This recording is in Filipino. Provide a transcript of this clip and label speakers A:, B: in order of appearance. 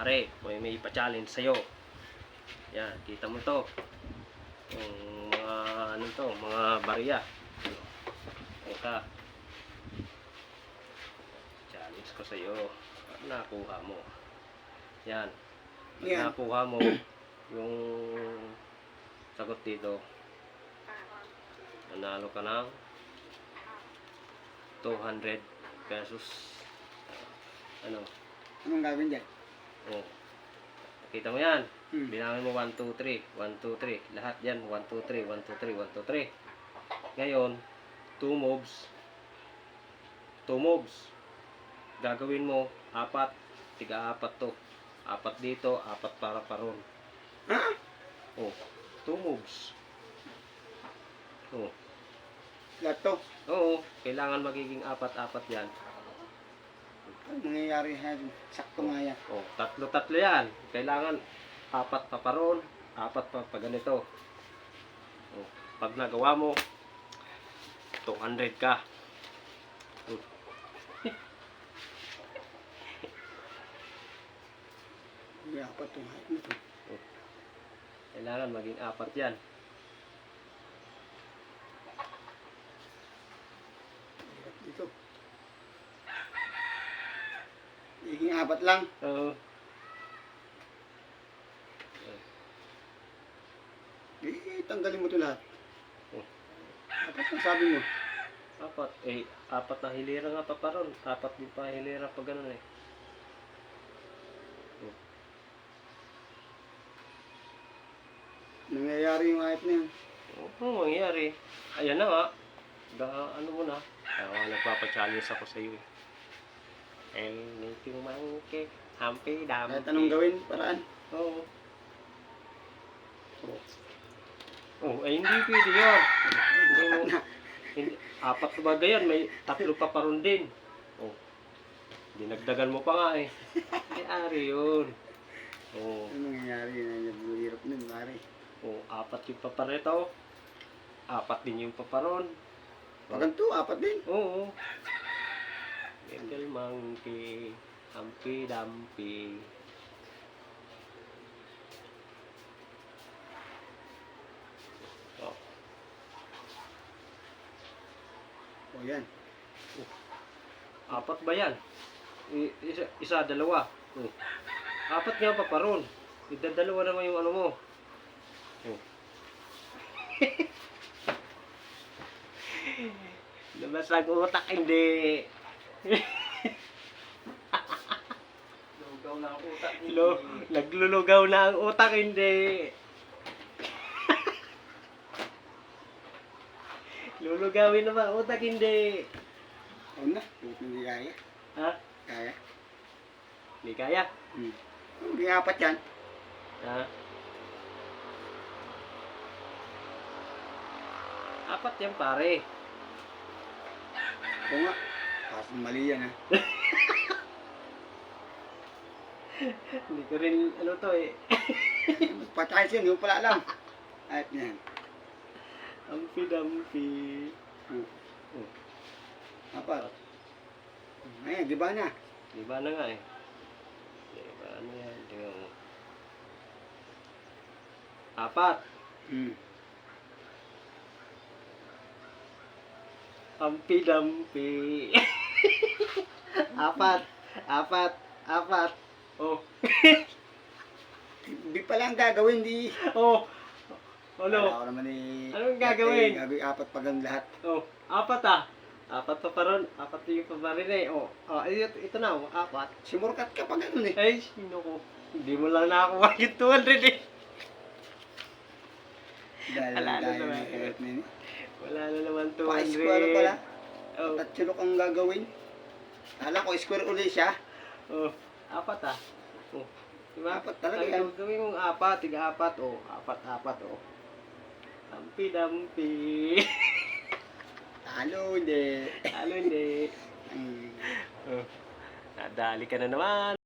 A: pare, may ipa-challenge sa'yo. Yan, kita mo to. Yung mga ano to, mga barya. Eka. Challenge ko sa'yo. Pag nakuha mo. Yan. Pag nakuha mo, yung sagot dito, nanalo ka ng 200 pesos. Ano?
B: Anong gagawin dyan?
A: Oh. Kita mo yan. Bilangin mo 1, 2, 3. 1, 2, 3. Lahat yan. 1, 2, 3. 1, 2, 3. 1, 2, 3. Ngayon, 2 moves. 2 moves. Gagawin mo, 4. Tiga-4 to. 4 dito, 4 para paron.
B: Ha?
A: Oh. 2 moves. Oh.
B: Lahat to?
A: Oo. Kailangan magiging 4-4 yan.
B: Ano mangyayari yan? Sakto nga yan.
A: Oh, 3-3 yan. Kailangan 4 pa paron, 4 pa ganito. Oh, pag nagawa mo 200 ka.
B: May 4 itong height nito.
A: Oh. Kailangan maging 4 yan.
B: Dito. Higing 4 lang.
A: Oo.
B: Tanggalin mo ito lahat.
A: Oh.
B: 4 lang sabi mo.
A: 4. Eh, 4 na hilira nga pa paron. 4 din pa hilira pa ganun eh. Oh.
B: Nangyayari yung height na yan.
A: Ano mangyayari? Ayan na nga. Ano mo na. Nagpapa-challenge ako sa iyo eh. Anything monkey, Humpy Dumpty.
B: Kahit anong gawin, paraan.
A: Oo. Oh, ay hindi pwede yan. Hindi mo, hindi, 4 na bagay yan, may 3 pa paron din. Oh. Dinagdagan mo pa nga eh. Hindi ari yun. Oh.
B: Ano nangyayari na yung hirap nun, pare?
A: Oh, 4 yung paparito. 4 din yung paparon.
B: Paganto, 4 din.
A: Oo. Little monkey, Humpy Dumpty. Oh.
B: O yan.
A: 4 ba yan? Isa, dalawa. 4 nga pa paron. Idadalawa naman yung ano mo. Labas ang utak, hindi.
B: Lugaw na ang utak.
A: Naglulugaw na ang utak, hindi. Lulugawin na ba ang utak, hindi.
B: O na, hindi kaya.
A: Ha?
B: Kaya?
A: Hindi kaya?
B: Hindi 4 yan.
A: Ha? 4 yan, pare.
B: O nga. Kaso mali yan, ha.
A: Hindi ko rin, ano to eh.
B: Patay siya, hindi mo pala alam. Ayat niyan.
A: Humpy Dumpty.
B: 4. Ayan, di ba na?
A: Di ba na nga eh? Di ba ano yan? Tingnan mo. 4. Humpy Dumpty. 4. Oh.
B: Di pala ang gagawin, di.
A: Oh. Ano?
B: Wala ko naman eh.
A: Anong gagawin?
B: Gagawin 4 pag ang lahat.
A: Oh, 4 ah. 4 pa paron. 4 yung pabarin eh. Oh, ito na oh. 4.
B: Simurkat ka pag ganun eh.
A: Ay, sino ko? Hindi mo lang nakakuha yung 200 eh.
B: Dahil
A: Wala na
B: dahil
A: naman.
B: ng kulit na yun.
A: Wala na naman 200.
B: Pa-square pala.
A: Oh.
B: Tatsulok ang gagawin. Kala ko square uli siya.
A: Oh, 4 ah. Oh. Diba?
B: 4 talaga yan.
A: Gawin mong 4, tiga 4. Oh, 4 oh. Humpy Dumpty.
B: Talo, hindi.
A: Ano hindi?
B: Hmm.
A: Oh. Nadali ka na naman.